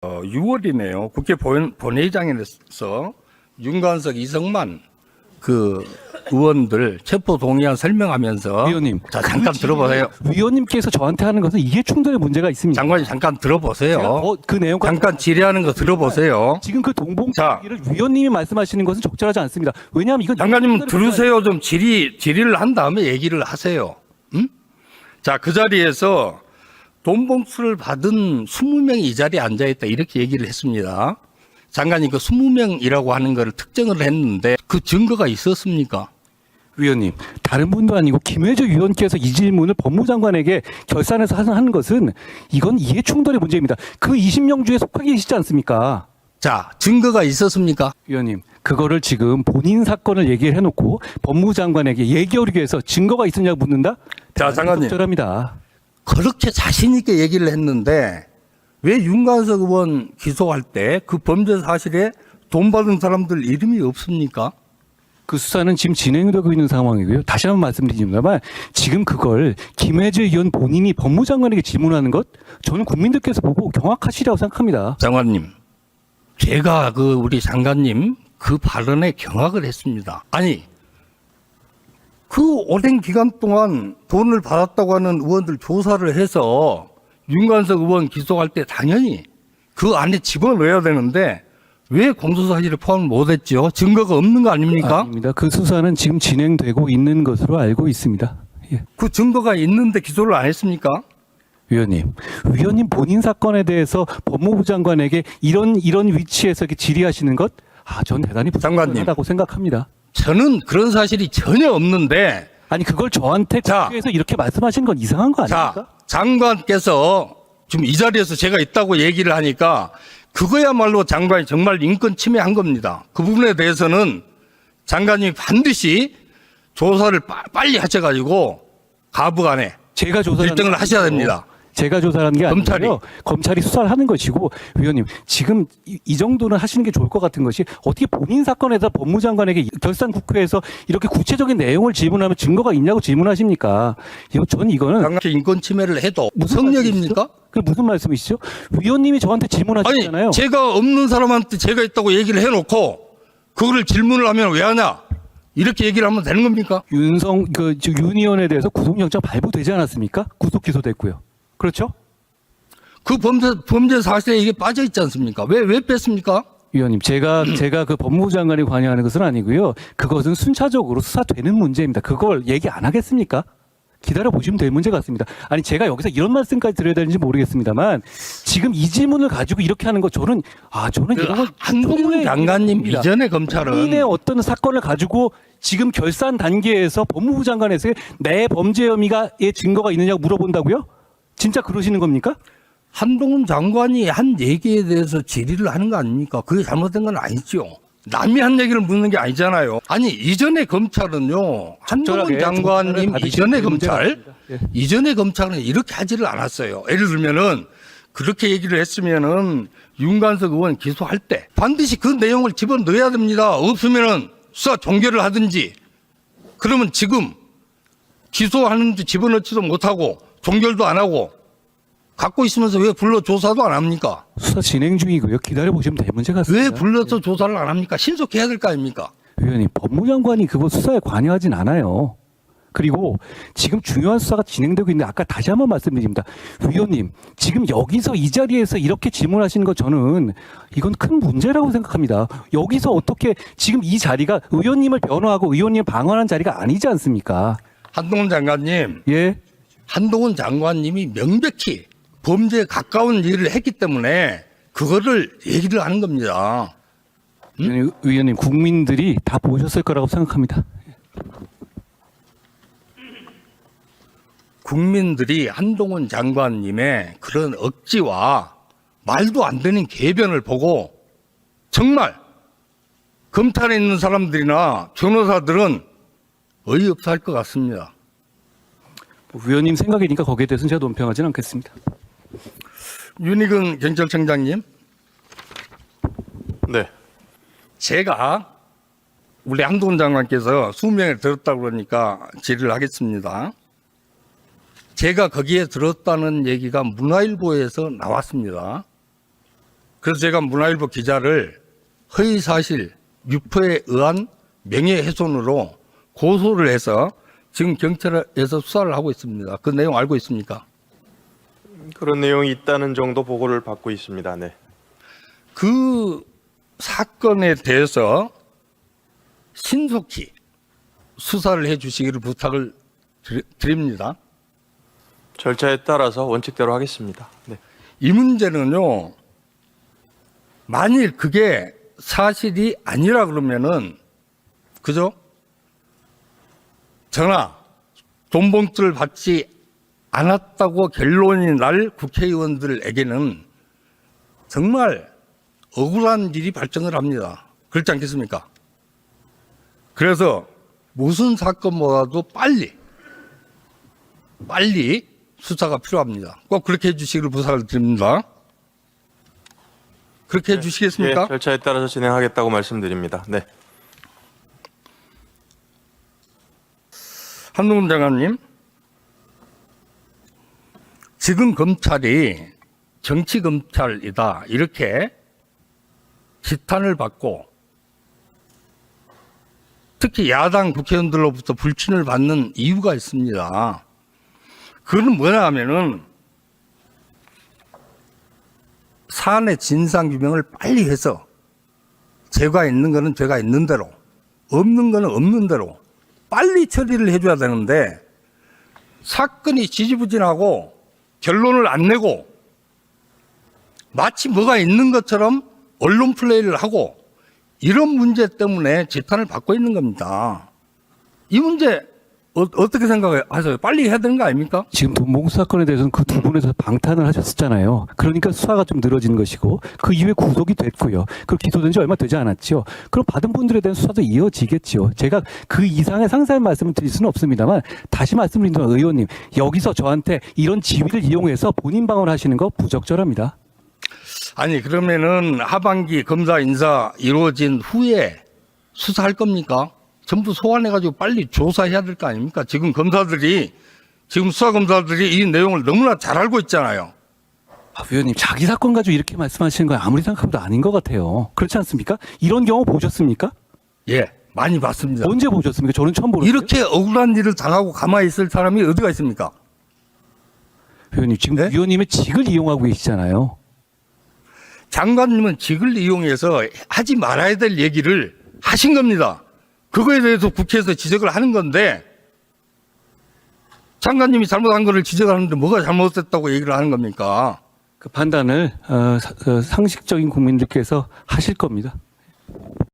6월이네요. 국회 본회의장에서 윤관석, 이성만 그 의원들 체포 동의안 설명하면서 위원님, 자, 잠깐 들어보세요. 위원님께서 저한테 하는 것은 이해 충돌의 문제가 있습니다. 장관님 잠깐 들어보세요. 그 내용과 잠깐 질의하는 거 들어보세요. 지금 그 동봉 자. 얘기를 위원님이 말씀하시는 것은 적절하지 않습니다. 왜냐하면 이건 장관님 들으세요. 좀 질의를 한 다음에 얘기를 하세요. 응? 자, 그 자리에서 돈 봉투를 받은 20명이 이 자리에 앉아있다 이렇게 얘기를 했습니다. 장관님 그 20명이라고 하는 걸 특정을 했는데 그 증거가 있었습니까? 위원님, 다른 분도 아니고 김회주 위원께서 이 질문을 법무장관에게 결산해서 하는 것은 이건 이해 충돌의 문제입니다. 그 20명 중에 속하게 계시지 않습니까? 자, 증거가 있었습니까? 위원님, 그거를 지금 본인 사건을 얘기를 해놓고 법무장관에게 얘기하기 위해서 증거가 있느냐고 묻는다? 자, 장관님. 적절합니다. 그렇게 자신 있게 얘기를 했는데 왜 윤관석 의원 기소할 때 그 범죄 사실에 돈 받은 사람들 이름이 없습니까? 그 수사는 지금 진행되고 있는 상황이고요. 다시 한번 말씀드립니다만 지금 그걸 김혜재 의원 본인이 법무장관에게 질문하는 것 저는 국민들께서 보고 경악하시리라고 생각합니다. 장관님, 제가 그 우리 장관님 그 발언에 경악을 했습니다. 아니, 그 오랜 기간 동안 돈을 받았다고 하는 의원들 조사를 해서 윤관석 의원 기소할 때 당연히 그 안에 집어넣어야 되는데 왜 공소사실을 포함을 못했죠? 증거가 없는 거 아닙니까? 아닙니다. 그 수사는 지금 진행되고 있는 것으로 알고 있습니다. 예. 그 증거가 있는데 기소를 안 했습니까? 위원님 본인 사건에 대해서 법무부 장관에게 이런 위치에서 이렇게 질의하시는 것, 전 대단히 장관님. 부당하다고 생각합니다. 저는 그런 사실이 전혀 없는데 아니 그걸 저한테 자. 국회에서 이렇게 말씀하신 건 이상한 거 아닙니까? 자, 장관께서 지금 이 자리에서 제가 있다고 얘기를 하니까 그거야말로 장관이 정말 인권 침해한 겁니다. 그 부분에 대해서는 장관님이 반드시 조사를 빨리 하셔가지고 가부간에 제가 조사를 일등을 하셔야 됩니다. 제가 조사하는 게 검찰이. 아니고요. 검찰이 수사를 하는 것이고 위원님 지금 이 정도는 하시는 게 좋을 것 같은 것이 어떻게 본인 사건에서 법무장관에게 결산국회에서 이렇게 구체적인 내용을 질문하면 증거가 있냐고 질문하십니까? 저는 이거는 장관께 인권 침해를 해도 무슨 성역입니까? 그게 무슨 말씀이시죠? 위원님이 저한테 질문하셨잖아요. 아니, 제가 없는 사람한테 제가 있다고 얘기를 해놓고 그거를 질문을 하면 왜 하냐? 이렇게 얘기를 하면 되는 겁니까? 윤 의원에 대해서 구속영장 발부되지 않았습니까? 구속 기소됐고요. 그렇죠? 그 범죄 사실에 이게 빠져 있지 않습니까? 왜 뺐습니까? 위원님, 제가 그 법무부 장관이 관여하는 것은 아니고요. 그것은 순차적으로 수사되는 문제입니다. 그걸 얘기 안 하겠습니까? 기다려 보시면 될 문제 같습니다. 아니 제가 여기서 이런 말씀까지 드려야 되는지 모르겠습니다만 지금 이 질문을 가지고 이렇게 하는 거 저는 이런 걸 한동훈 장관님 이전에 검찰은 본인의 어떤 사건을 가지고 지금 결산 단계에서 법무부 장관에서 내 범죄 혐의가의 증거가 있느냐고 물어본다고요? 진짜 그러시는 겁니까? 한동훈 장관이 한 얘기에 대해서 질의를 하는 거 아닙니까? 그게 잘못된 건 아니죠. 남이 한 얘기를 묻는 게 아니잖아요. 아니 이전에 검찰은요. 한동훈 장관님 이전에 검찰 이전에 검찰은 이렇게 하지를 않았어요. 예를 들면은 그렇게 얘기를 했으면은 윤관석 의원 기소할 때 반드시 그 내용을 집어넣어야 됩니다. 없으면은 수사 종결을 하든지 그러면 지금 기소하는데 집어넣지도 못하고 종결도 안 하고 갖고 있으면서 왜 불러 조사도 안 합니까? 수사 진행 중이고요. 기다려 보시면 될 문제 같습니다. 왜 불러서 조사를 안 합니까? 신속해야 될 거 아닙니까? 위원님, 법무장관이 그거 수사에 관여하진 않아요. 그리고 지금 중요한 수사가 진행되고 있는데 아까 다시 한번 말씀드립니다. 위원님, 지금 여기서 이 자리에서 이렇게 질문하시는 거 저는 이건 큰 문제라고 생각합니다. 여기서 어떻게 지금 이 자리가 의원님을 변호하고 의원님을 방어하는 자리가 아니지 않습니까? 한동훈 장관님, 예. 한동훈 장관님이 명백히 범죄에 가까운 일을 했기 때문에 그거를 얘기를 하는 겁니다. 의원님, 국민들이 다 보셨을 거라고 생각합니다. 국민들이 한동훈 장관님의 그런 억지와 말도 안 되는 궤변을 보고 정말 검찰에 있는 사람들이나 변호사들은 어이없어 할 것 같습니다. 위원님 생각이니까 거기에 대해서는 제가 논평하지는 않겠습니다. 윤희근 경찰청장님, 네. 제가 우리 한동훈 장관께서 수명을 들었다고 그러니까 질의를 하겠습니다. 제가 거기에 들었다는 얘기가 문화일보에서 나왔습니다. 그래서 제가 문화일보 기자를 허위사실 유포에 의한 명예훼손으로 고소를 해서 지금 경찰에서 수사를 하고 있습니다. 그 내용 알고 있습니까? 그런 내용이 있다는 정도 보고를 받고 있습니다. 네. 그 사건에 대해서 신속히 수사를 해 주시기를 부탁을 드립니다. 절차에 따라서 원칙대로 하겠습니다. 네. 이 문제는요, 만일 그게 사실이 아니라 그러면은, 그죠? 전화, 돈 봉투를 받지 않았다고 결론이 날 국회의원들에게는 정말 억울한 일이 발생을 합니다. 그렇지 않겠습니까? 그래서 무슨 사건보다도 빨리 수사가 필요합니다. 꼭 그렇게 해주시기를 부탁을 드립니다. 그렇게 해주시겠습니까? 예, 절차에 따라서 진행하겠다고 말씀드립니다. 네. 한동훈 장관님, 지금 검찰이 정치 검찰이다 이렇게 지탄을 받고 특히 야당 국회의원들로부터 불친을 받는 이유가 있습니다. 그건 뭐냐 하면은 사안의 진상규명을 빨리 해서 죄가 있는 거는 죄가 있는 대로, 없는 거는 없는 대로 빨리 처리를 해줘야 되는데 사건이 지지부진하고 결론을 안 내고 마치 뭐가 있는 것처럼 언론 플레이를 하고 이런 문제 때문에 지탄을 받고 있는 겁니다. 이 문제 어떻게 생각하세요? 빨리 해야 되는 거 아닙니까? 지금 돈봉투 사건에 대해서는 그 두 분에서 방탄을 하셨었잖아요. 그러니까 수사가 좀 늘어진 것이고 그 이후에 구속이 됐고요. 그리고 기소된 지 얼마 되지 않았죠. 그럼 받은 분들에 대한 수사도 이어지겠죠. 제가 그 이상의 상세한 말씀을 드릴 수는 없습니다만 다시 말씀드리면 의원님, 여기서 저한테 이런 지위를 이용해서 본인 방어를 하시는 거 부적절합니다. 아니 그러면은 하반기 검사 인사 이루어진 후에 수사할 겁니까? 전부 소환해가지고 빨리 조사해야 될 거 아닙니까? 지금 수사검사들이 이 내용을 너무나 잘 알고 있잖아요. 의원님, 자기 사건 가지고 이렇게 말씀하시는 건 아무리 생각해도 아닌 것 같아요. 그렇지 않습니까? 이런 경우 보셨습니까? 예, 많이 봤습니다. 언제 보셨습니까? 저는 처음 보는데. 이렇게 억울한 일을 당하고 가만히 있을 사람이 어디가 있습니까? 의원님, 지금 네? 위원님의 직을 이용하고 계시잖아요. 장관님은 직을 이용해서 하지 말아야 될 얘기를 하신 겁니다. 그거에 대해서 국회에서 지적을 하는 건데 장관님이 잘못한 거를 지적하는데 뭐가 잘못됐다고 얘기를 하는 겁니까? 그 판단을 상식적인 국민들께서 하실 겁니다.